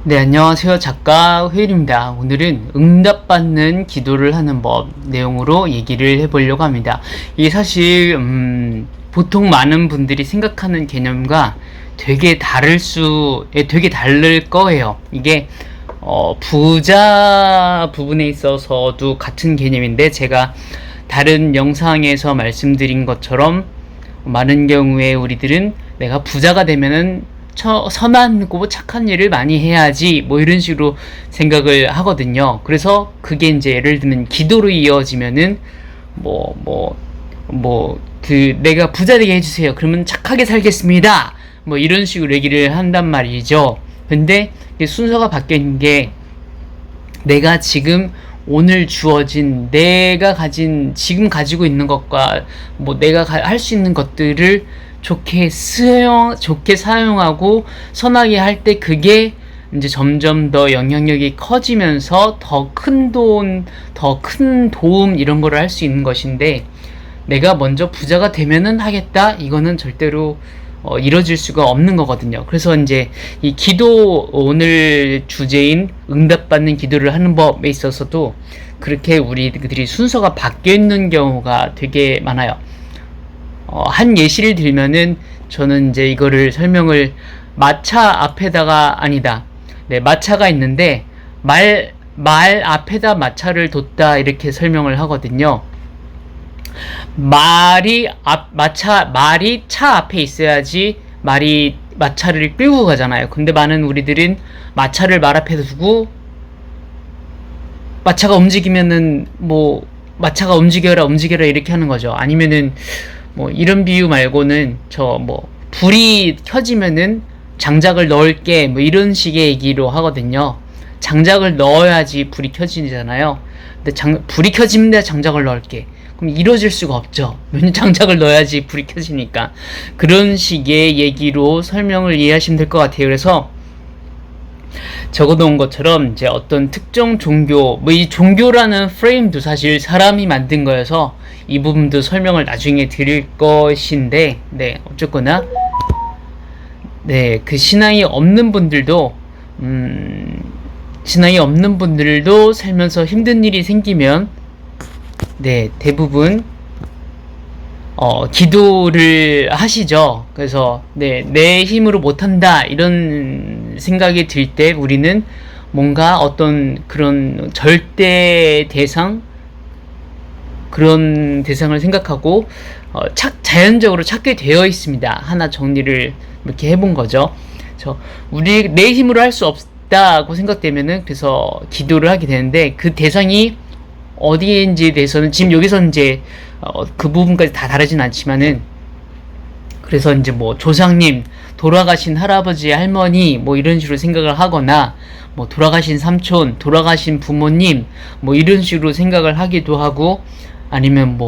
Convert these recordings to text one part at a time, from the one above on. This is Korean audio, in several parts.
네, 안녕하세요. 작가 회일입니다. 오늘은 응답받는 기도를 하는 법 내용으로 얘기를 해보려고 합니다. 이게 사실 보통 많은 분들이 생각하는 개념과 되게 다를 거예요. 이게 부자 부분에 있어서도 같은 개념인데, 제가 다른 영상에서 말씀드린 것처럼 많은 경우에 우리들은 내가 부자가 되면은 선하고 착한 일을 많이 해야지, 뭐 이런 식으로 생각을 하거든요. 그래서 그게 이제 예를 들면 기도로 이어지면은 내가 부자 되게 해주세요, 그러면 착하게 살겠습니다, 뭐 이런 식으로 얘기를 한단 말이죠. 근데 순서가 바뀐 게, 내가 지금 오늘 주어진 지금 가지고 있는 것과 내가 할 수 있는 것들을 좋게 사용하고 선하게 할 때, 그게 이제 점점 더 영향력이 커지면서 더 큰 도움 이런 거를 할 수 있는 것인데, 내가 먼저 부자가 되면은 하겠다, 이거는 절대로 이뤄질 수가 없는 거거든요. 그래서 이제 이 기도, 오늘 주제인 응답받는 기도를 하는 법에 있어서도 그렇게 우리들이 순서가 바뀌어 있는 경우가 되게 많아요. 한 예시를 들면은, 저는 이제 이거를 설명을 마차가 있는데 말 앞에다 마차를 뒀다, 이렇게 설명을 하거든요. 말이 차 앞에 있어야지 말이 마차를 끌고 가잖아요. 근데 많은 우리들은 마차를 말 앞에 두고, 마차가 움직이면은 마차가 움직여라 이렇게 하는 거죠. 아니면은 이런 비유 말고는 불이 켜지면은 장작을 넣을게, 이런 식의 얘기로 하거든요. 장작을 넣어야지 불이 켜지잖아요. 근데 불이 켜지면 장작을 넣을게, 그럼 이루어질 수가 없죠. 왜냐면 장작을 넣어야지 불이 켜지니까. 그런 식의 얘기로 설명을 이해하시면 될 것 같아요. 그래서 적어놓은 것처럼, 이제 어떤 특정 종교, 이 종교라는 프레임도 사실 사람이 만든 거여서 이 부분도 설명을 나중에 드릴 것인데, 어쨌거나 그 신앙이 없는 분들도 살면서 힘든 일이 생기면 대부분 기도를 하시죠. 그래서 내 힘으로 못한다, 이런 생각이 들 때 우리는 뭔가 어떤 그런 그런 대상을 생각하고 자연적으로 찾게 되어 있습니다. 하나 정리를 이렇게 해본 거죠. 내 힘으로 할 수 없다고 생각되면은, 그래서 기도를 하게 되는데, 그 대상이 어디인지에 대해서는 지금 여기서 이제 그 부분까지 다 다르진 않지만은, 그래서 이제 조상님, 돌아가신 할아버지, 할머니, 이런 식으로 생각을 하거나, 돌아가신 삼촌, 돌아가신 부모님, 이런 식으로 생각을 하기도 하고, 아니면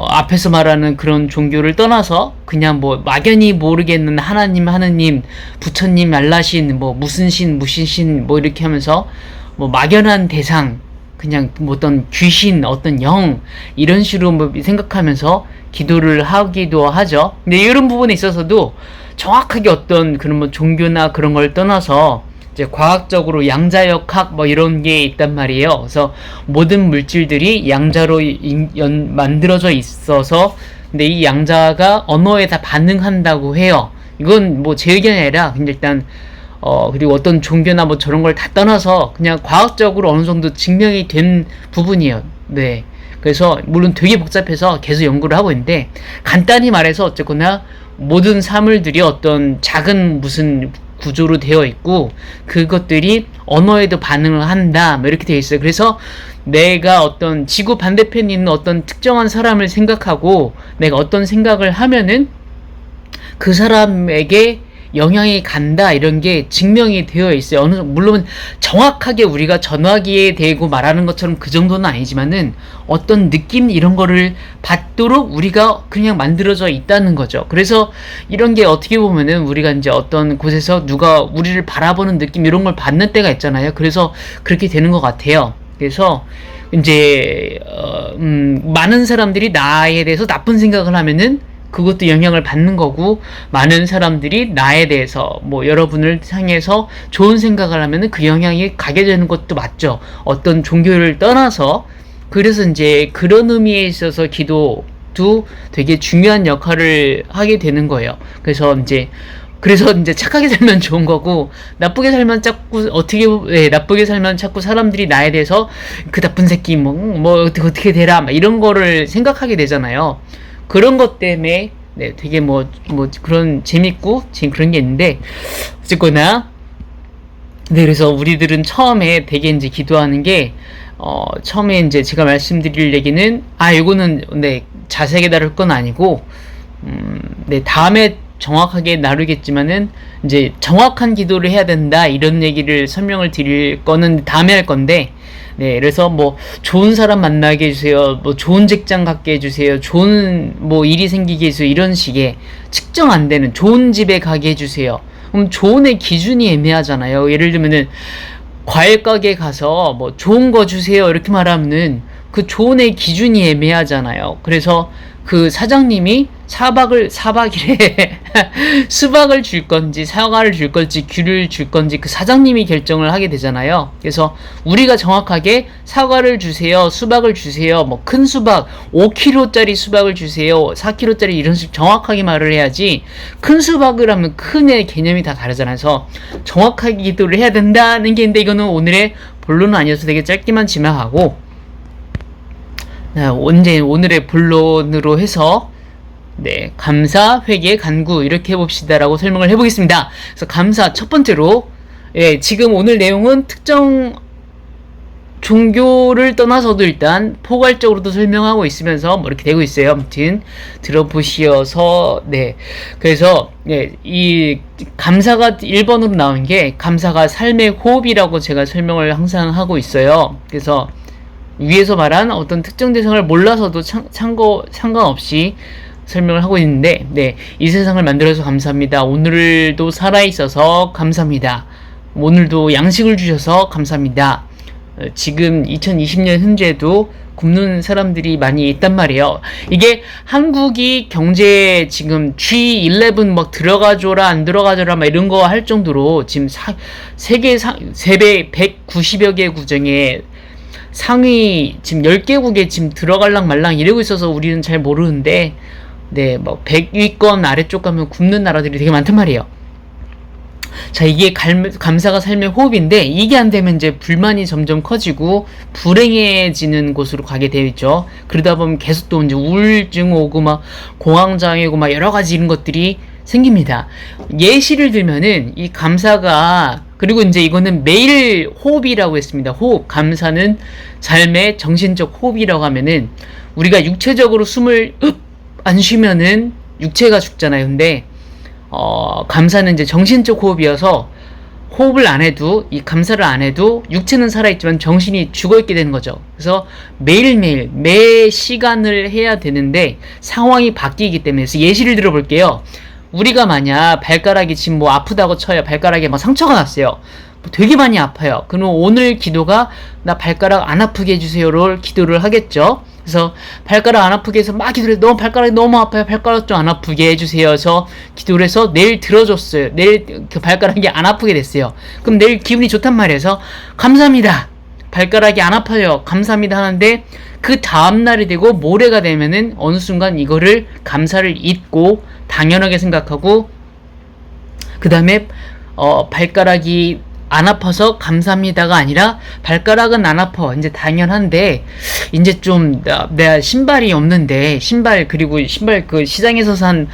앞에서 말하는 그런 종교를 떠나서 그냥 막연히 모르겠는 하나님, 부처님, 알라신, 무슨 신, 이렇게 하면서 막연한 대상, 그냥 어떤 귀신, 어떤 영, 이런 식으로 생각하면서 기도를 하기도 하죠. 근데 이런 부분에 있어서도 정확하게 어떤 그런 종교나 그런 걸 떠나서 이제 과학적으로 양자역학 이런 게 있단 말이에요. 그래서 모든 물질들이 양자로 만들어져 있어서, 근데 이 양자가 언어에 다 반응한다고 해요. 이건 제 의견이 아니라, 근데 일단 그리고 어떤 종교나 저런 걸 다 떠나서 그냥 과학적으로 어느 정도 증명이 된 부분이에요. 그래서 물론 되게 복잡해서 계속 연구를 하고 있는데, 간단히 말해서 어쨌거나 모든 사물들이 어떤 작은 무슨 구조로 되어 있고, 그것들이 언어에도 반응을 한다, 이렇게 되어 있어요. 그래서 내가 어떤 지구 반대편에 있는 어떤 특정한 사람을 생각하고 내가 어떤 생각을 하면은 그 사람에게 영향이 간다, 이런 게 증명이 되어 있어요. 물론 정확하게 우리가 전화기에 대고 말하는 것처럼 그 정도는 아니지만은 어떤 느낌, 이런 거를 받도록 우리가 그냥 만들어져 있다는 거죠. 그래서 이런 게 어떻게 보면은 우리가 이제 어떤 곳에서 누가 우리를 바라보는 느낌, 이런 걸 받는 때가 있잖아요. 그래서 그렇게 되는 것 같아요. 그래서 이제 많은 사람들이 나에 대해서 나쁜 생각을 하면은 그것도 영향을 받는 거고, 많은 사람들이 나에 대해서 뭐 여러분을 향해서 좋은 생각을 하면은 그 영향이 가게 되는 것도 맞죠. 어떤 종교를 떠나서. 그래서 이제 그런 의미에 있어서 기도도 되게 중요한 역할을 하게 되는 거예요. 그래서 이제 착하게 살면 좋은 거고, 나쁘게 살면 자꾸 나쁘게 살면 자꾸 사람들이 나에 대해서 그 나쁜 새끼 뭐 어떻게 되라 막 이런 거를 생각하게 되잖아요. 그런 것 때문에 네, 되게 뭐 그런 재밌고 지금 그런 게 있는데, 어쨌거나 네, 그래서 우리들은 처음에 되게 이제 기도하는 게 처음에 이제 제가 말씀드릴 얘기는 이거는 네, 자세하게 다룰 건 아니고 네, 다음에 정확하게 나누겠지만은 이제 정확한 기도를 해야 된다 이런 얘기를 설명을 드릴 거는 다음에 할 건데, 네, 그래서 뭐 좋은 사람 만나게 해주세요, 뭐 좋은 직장 갖게 해주세요, 좋은 뭐 일이 생기게 해주세요, 이런 식의 측정 안 되는 좋은 집에 가게 해주세요. 그럼 좋은의 기준이 애매하잖아요. 예를 들면은 과일 가게 가서 뭐 좋은 거 주세요 이렇게 말하면은 그 좋은의 기준이 애매하잖아요. 그래서 그 사장님이 사박이래 수박을 줄 건지 사과를 줄 건지 귤을 줄 건지 그 사장님이 결정을 하게 되잖아요. 그래서 우리가 정확하게 사과를 주세요, 수박을 주세요, 뭐 큰 수박 5kg짜리 수박을 주세요, 4kg짜리 이런 식 정확하게 말을 해야지, 큰 수박을 하면 큰의 개념이 다 다르잖아요. 그래서 정확하게 기도를 해야 된다는 게 있는데, 이거는 오늘의 본론은 아니어서 되게 짧게만 지나가고, 오늘의 본론으로 해서 네, 감사, 회개, 간구 이렇게 해봅시다라고 설명을 해보겠습니다. 그래서 감사 첫 번째로, 예, 지금 오늘 내용은 특정 종교를 떠나서도 일단 포괄적으로도 설명하고 있으면서 뭐 이렇게 되고 있어요. 아무튼 들어보시어서 네, 그래서 예, 이 감사가 1번으로 나온 게 감사가 삶의 호흡이라고 제가 설명을 항상 하고 있어요. 그래서 위에서 말한 어떤 특정 대상을 몰라서도 상관없이 설명을 하고 있는데, 네, 이 세상을 만들어서 감사합니다. 오늘도 살아있어서 감사합니다. 오늘도 양식을 주셔서 감사합니다. 지금 2020년 현재도 굶는 사람들이 많이 있단 말이에요. 이게 한국이 경제 지금 G11 막 들어가줘라 안 들어가줘라 막 이런 거 할 정도로 지금 세계 190여 개 구정에 상위 지금 10개국에 지금 들어갈랑 말랑 이러고 있어서 우리는 잘 모르는데, 네, 뭐 100위권 아래쪽 가면 굶는 나라들이 되게 많단 말이에요. 자, 이게 감사가 삶의 호흡인데, 이게 안 되면 이제 불만이 점점 커지고 불행해지는 곳으로 가게 되죠. 그러다 보면 계속 또 이제 우울증 오고 막 공황장애고 막 여러 가지 이런 것들이 생깁니다. 예시를 들면은 이 감사가, 그리고 이제 이거는 매일 호흡이라고 했습니다. 호흡, 감사는 삶의 정신적 호흡이라고 하면은, 우리가 육체적으로 숨을 안 쉬면은 육체가 죽잖아요. 근데 감사는 이제 정신적 호흡이어서 호흡을 안 해도, 이 감사를 안 해도 육체는 살아있지만 정신이 죽어있게 되는 거죠. 그래서 매일매일 매 시간을 해야 되는데 상황이 바뀌기 때문에, 그래서 예시를 들어볼게요. 우리가 만약 발가락이 지금 뭐 아프다고 쳐요. 발가락에 막 상처가 났어요. 되게 많이 아파요. 그럼 오늘 기도가 나 발가락 안 아프게 해주세요를 기도를 하겠죠. 그래서 발가락 안 아프게 해서 막 기도를 해서 발가락이 너무 아파요. 발가락 좀 안 아프게 해주세요. 그래서 기도를 해서 내일 들어줬어요. 내일 그 발가락이 안 아프게 됐어요. 그럼 내일 기분이 좋단 말이에요. 그래서 감사합니다. 발가락이 안 아파요. 감사합니다 하는데, 그 다음날이 되고 모레가 되면은 어느 순간 이거를 감사를 잊고 당연하게 생각하고, 그 다음에 발가락이 안 아파서 감사합니다가 아니라 발가락은 안 아파 이제 당연한데, 이제 좀 내가 신발이 없는데, 그리고 신발 그 시장에서 산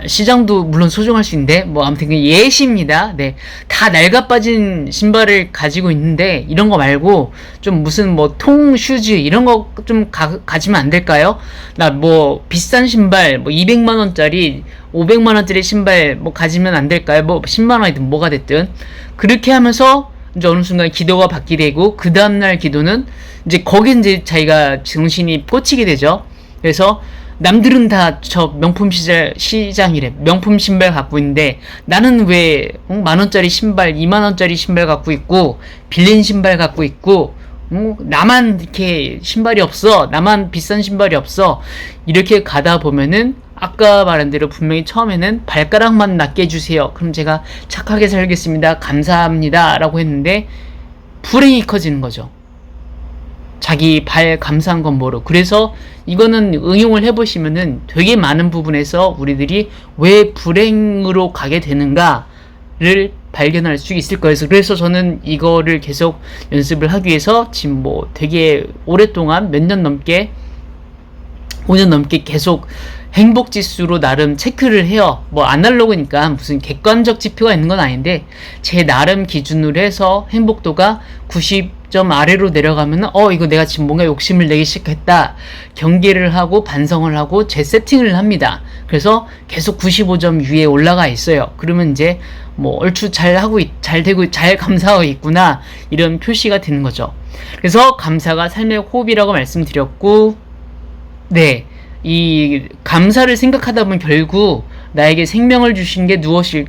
시장도 물론 소중할 수 있는데, 뭐 아무튼 그 예시입니다. 네, 다 낡아 빠진 신발을 가지고 있는데 이런 거 말고 좀 무슨 뭐 통 슈즈 이런 거 좀 가지면 안 될까요? 나 뭐 비싼 신발 뭐 200만 원짜리 500만 원짜리 신발 뭐 가지면 안 될까요? 뭐 10만 원이든 뭐가 됐든 그렇게 하면서 이제 어느 순간 기도가 받게 되고, 그 다음날 기도는 이제 거기 이제 자기가 정신이 꽂히게 되죠. 그래서 남들은 다 저 명품 시장이래. 명품 신발 갖고 있는데 나는 왜 만원짜리 신발, 2만원짜리 신발 갖고 있고, 빌린 신발 갖고 있고, 나만 이렇게 신발이 없어. 나만 비싼 신발이 없어. 이렇게 가다 보면은 아까 말한 대로 분명히 처음에는 발가락만 낫게 해주세요. 그럼 제가 착하게 살겠습니다. 감사합니다. 라고 했는데 불행이 커지는 거죠. 자기 발 감사한 건 뭐로. 그래서 이거는 응용을 해보시면은 되게 많은 부분에서 우리들이 왜 불행으로 가게 되는가를 발견할 수 있을 거예요. 그래서 저는 이거를 계속 연습을 하기 위해서 지금 뭐 되게 오랫동안 몇 년 넘게 5년 넘게 계속 행복 지수로 나름 체크를 해요. 뭐 아날로그니까 무슨 객관적 지표가 있는 건 아닌데 제 나름 기준으로 해서 행복도가 90점 아래로 내려가면 이거 내가 지금 뭔가 욕심을 내기 시작했다. 경계를 하고 반성을 하고 재세팅을 합니다. 그래서 계속 95점 위에 올라가 있어요. 그러면 이제 뭐 얼추 잘 되고 잘 감사하고 있구나 이런 표시가 되는 거죠. 그래서 감사가 삶의 호흡이라고 말씀드렸고, 네, 이 감사를 생각하다 보면 결국 나에게 생명을 주신 게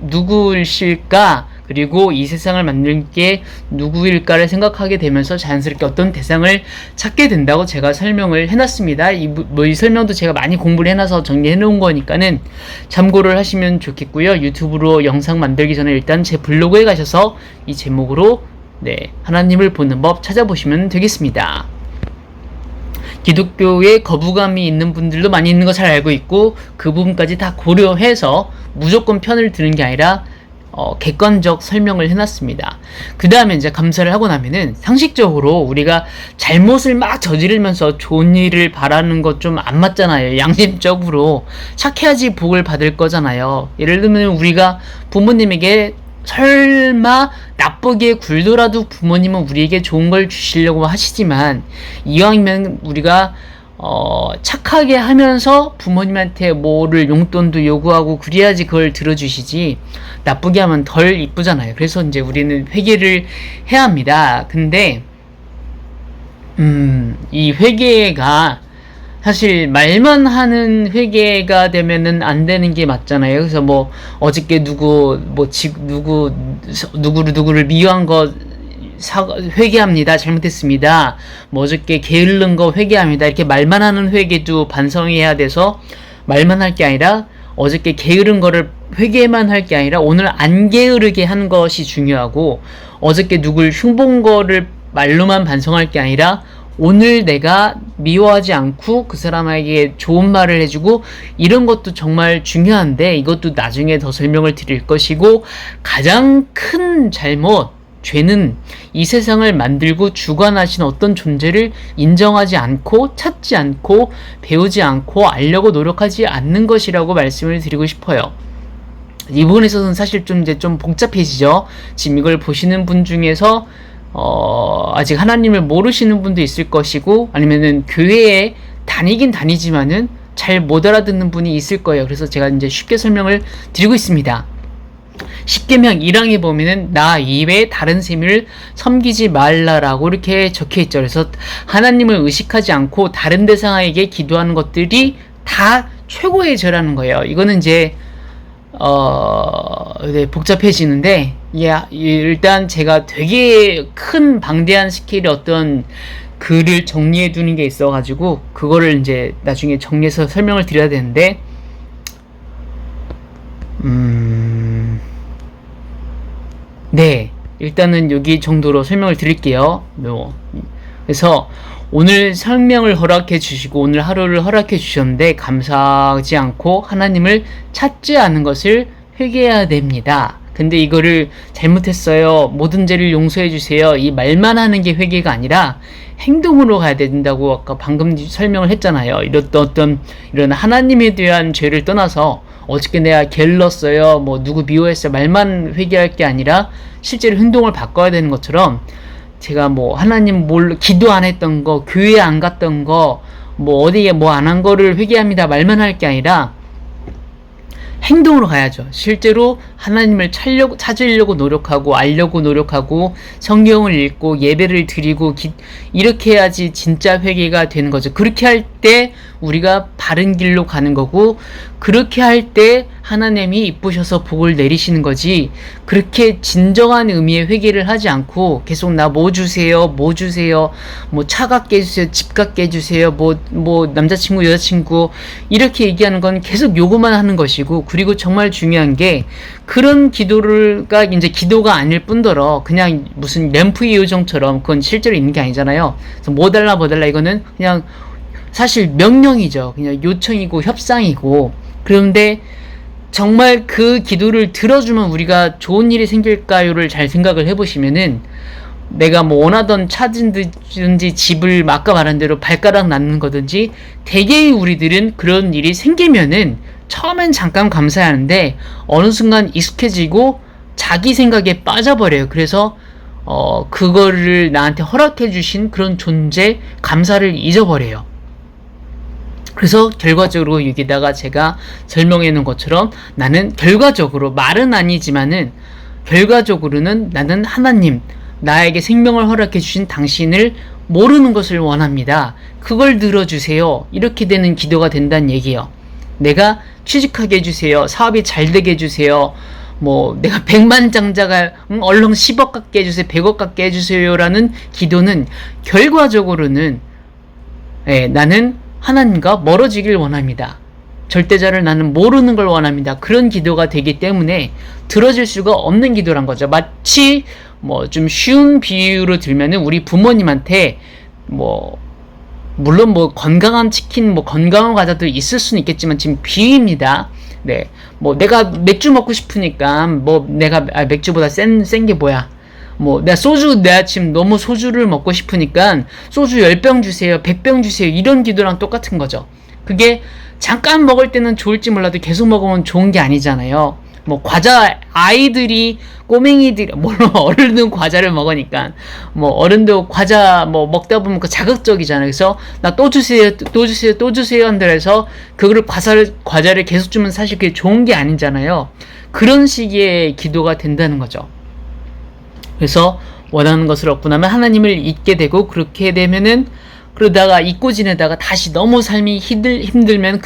누구일까, 그리고 이 세상을 만든 게 누구일까를 생각하게 되면서 자연스럽게 어떤 대상을 찾게 된다고 제가 설명을 해놨습니다. 이 설명도 제가 많이 공부를 해놔서 정리해놓은 거니까는 참고를 하시면 좋겠고요. 유튜브로 영상 만들기 전에 일단 제 블로그에 가셔서 이 제목으로 하나님을 보는 법 찾아보시면 되겠습니다. 기독교에 거부감이 있는 분들도 많이 있는 거 잘 알고 있고, 그 부분까지 다 고려해서 무조건 편을 드는 게 아니라 객관적 설명을 해놨습니다. 그 다음에 이제 감사를 하고 나면은 상식적으로 우리가 잘못을 막 저지르면서 좋은 일을 바라는 것 좀 안 맞잖아요. 양심적으로 착해야지 복을 받을 거잖아요. 예를 들면 우리가 부모님에게 설마 나쁘게 굴더라도 부모님은 우리에게 좋은 걸 주시려고 하시지만, 이왕이면 우리가 착하게 하면서 부모님한테 뭐를 용돈도 요구하고 그래야지 그걸 들어주시지, 나쁘게 하면 덜 이쁘잖아요. 그래서 이제 우리는 회개를 해야 합니다. 근데 이 회개가 사실 말만 하는 회개가 되면은 안 되는 게 맞잖아요. 그래서 뭐 어저께 누구를 미워한 거 회개합니다. 잘못했습니다. 뭐 어저께 게으른 거 회개합니다. 이렇게 말만 하는 회개도 반성해야 돼서 말만 할 게 아니라 어저께 게으른 거를 회개만 할 게 아니라 오늘 안 게으르게 하는 것이 중요하고, 어저께 누굴 흉본 거를 말로만 반성할 게 아니라 오늘 내가 미워하지 않고 그 사람에게 좋은 말을 해주고, 이런 것도 정말 중요한데 이것도 나중에 더 설명을 드릴 것이고, 가장 큰 죄는 이 세상을 만들고 주관하신 어떤 존재를 인정하지 않고 찾지 않고 배우지 않고 알려고 노력하지 않는 것이라고 말씀을 드리고 싶어요. 이 부분에 있어서는 사실 좀 복잡해지죠. 지금 이걸 보시는 분 중에서 아직 하나님을 모르시는 분도 있을 것이고, 아니면은 교회에 다니긴 다니지만은 잘 못 알아듣는 분이 있을 거예요. 그래서 제가 이제 쉽게 설명을 드리고 있습니다. 십계명 1항에 보면은 나 이외에 다른 셈을 섬기지 말라라고 이렇게 적혀 있죠. 그래서 하나님을 의식하지 않고 다른 대상에게 기도하는 것들이 다 최고의 죄라는 거예요. 이거는 이제 복잡해지는데, 일단 제가 되게 큰 방대한 스케일의 어떤 글을 정리해 두는 게 있어가지고 그거를 이제 나중에 정리해서 설명을 드려야 되는데, 일단은 여기 정도로 설명을 드릴게요. 그래서 오늘 설명을 허락해 주시고 오늘 하루를 허락해 주셨는데 감사하지 않고 하나님을 찾지 않은 것을 회개해야 됩니다. 근데 이거를 잘못했어요, 모든 죄를 용서해 주세요, 이 말만 하는 게 회개가 아니라 행동으로 가야 된다고 아까 방금 설명을 했잖아요. 이런 하나님에 대한 죄를 떠나서 어저께 내가 게을렀어요, 뭐 누구 미워했어요, 말만 회개할 게 아니라 실제로 행동을 바꿔야 되는 것처럼, 제가 뭐 하나님 기도 안 했던 거, 교회 안 갔던 거, 뭐 어디에 뭐 안 한 거를 회개합니다 말만 할 게 아니라 행동으로 가야죠. 실제로 하나님을 찾으려고 노력하고 알려고 노력하고 성경을 읽고 예배를 드리고 이렇게 해야지 진짜 회개가 되는 거죠. 그렇게 할 때 우리가 바른 길로 가는 거고, 그렇게 할 때 하나님이 이쁘셔서 복을 내리시는 거지, 그렇게 진정한 의미의 회개를 하지 않고 계속 나 뭐 주세요, 뭐 주세요, 뭐 차 갖게 해주세요, 집 갖게 해주세요, 뭐 남자친구 여자친구 이렇게 얘기하는 건 계속 요구만 하는 것이고, 그리고 정말 중요한 게 그런 기도가 이제 기도가 아닐 뿐더러 그냥 무슨 램프 요정처럼 그건 실제로 있는 게 아니잖아요. 그래서 뭐 달라 이거는 그냥 사실 명령이죠. 그냥 요청이고 협상이고. 그런데 정말 그 기도를 들어주면 우리가 좋은 일이 생길까요를 잘 생각을 해보시면은, 내가 뭐 원하던 차든지 집을 아까 말한 대로 발가락 낳는 거든지, 대개의 우리들은 그런 일이 생기면은 처음엔 잠깐 감사하는데 어느 순간 익숙해지고 자기 생각에 빠져버려요. 그래서 그거를 나한테 허락해 주신 그런 존재 감사를 잊어버려요. 그래서 결과적으로 여기다가 제가 설명해 놓은 것처럼, 나는 결과적으로, 말은 아니지만은 결과적으로는 나는 하나님, 나에게 생명을 허락해 주신 당신을 모르는 것을 원합니다. 그걸 들어주세요. 이렇게 되는 기도가 된다는 얘기예요. 내가 취직하게 해주세요. 사업이 잘 되게 해주세요. 뭐 내가 100만장자가 얼른 10억 갖게 해주세요. 100억 갖게 해주세요. 라는 기도는 결과적으로는 나는 하나님과 멀어지길 원합니다. 절대자를 나는 모르는 걸 원합니다. 그런 기도가 되기 때문에 들어질 수가 없는 기도란 거죠. 마치 뭐 좀 쉬운 비유로 들면은, 우리 부모님한테 뭐 물론 뭐 건강한 치킨, 뭐 건강한 과자도 있을 수는 있겠지만, 지금 비유입니다. 네, 뭐 내가 맥주 먹고 싶으니까 뭐 내가 맥주보다 센 게 뭐야? 뭐 내가 지금 너무 소주를 먹고 싶으니까 소주 10병 주세요, 100병 주세요, 이런 기도랑 똑같은 거죠. 그게 잠깐 먹을 때는 좋을지 몰라도 계속 먹으면 좋은 게 아니잖아요. 뭐 과자, 아이들이, 꼬맹이들이, 물론 어른은 과자를 먹으니까 뭐 어른도 과자 뭐 먹다 보면 그 자극적이잖아요. 그래서 나 또 주세요, 또 주세요, 또 주세요 한다해서 그거를 과자를 계속 주면 사실 그게 좋은 게 아니잖아요. 그런 식의 기도가 된다는 거죠. 그래서 원하는 것을 얻고 나면 하나님을 잊게 되고, 그렇게 되면은 그러다가 잊고 지내다가 다시 너무 삶이 힘들면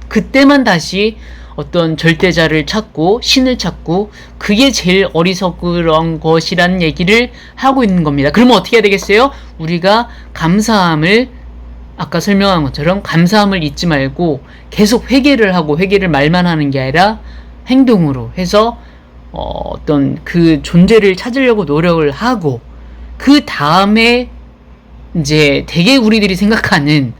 그때만 다시 어떤 절대자를 찾고 신을 찾고, 그게 제일 어리석은 것이라는 얘기를 하고 있는 겁니다. 그러면 어떻게 해야 되겠어요? 우리가 감사함을, 아까 설명한 것처럼 감사함을 잊지 말고 계속 회개를 하고, 회개를 말만 하는 게 아니라 행동으로 해서 어떤 그 존재를 찾으려고 노력을 하고, 그 다음에 이제 되게 우리들이 생각하는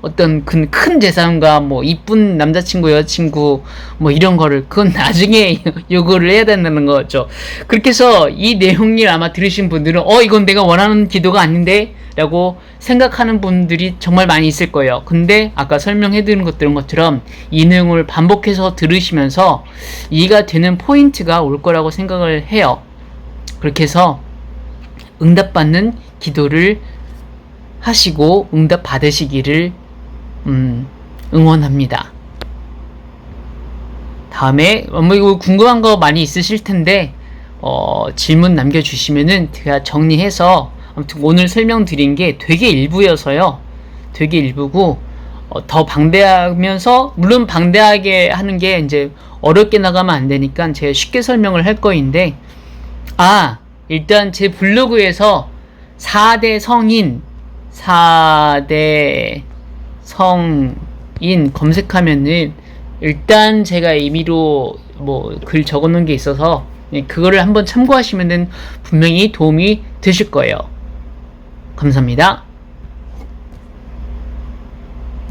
어떤 큰 재산과 뭐 이쁜 남자친구 여자친구 뭐 이런 거를, 그건 나중에 요구를 해야 된다는 거죠. 그렇게 해서 이 내용을 아마 들으신 분들은 이건 내가 원하는 기도가 아닌데 라고 생각하는 분들이 정말 많이 있을 거예요. 근데 아까 설명해드린 것처럼 이 내용을 반복해서 들으시면서 이해가 되는 포인트가 올 거라고 생각을 해요. 그렇게 해서 응답받는 기도를 하시고 응답 받으시기를 응원합니다. 다음에 뭐 이거 궁금한 거 많이 있으실 텐데 질문 남겨주시면은 제가 정리해서, 아무튼 오늘 설명드린 게 되게 일부여서요. 되게 일부고 더 방대하면서, 물론 방대하게 하는 게 이제 어렵게 나가면 안 되니까 제가 쉽게 설명을 할 거인데, 일단 제 블로그에서 4대 성인 검색하면은 일단 제가 임의로 뭐 글 적어놓은 게 있어서 그거를 한번 참고하시면은 분명히 도움이 되실 거예요. 감사합니다.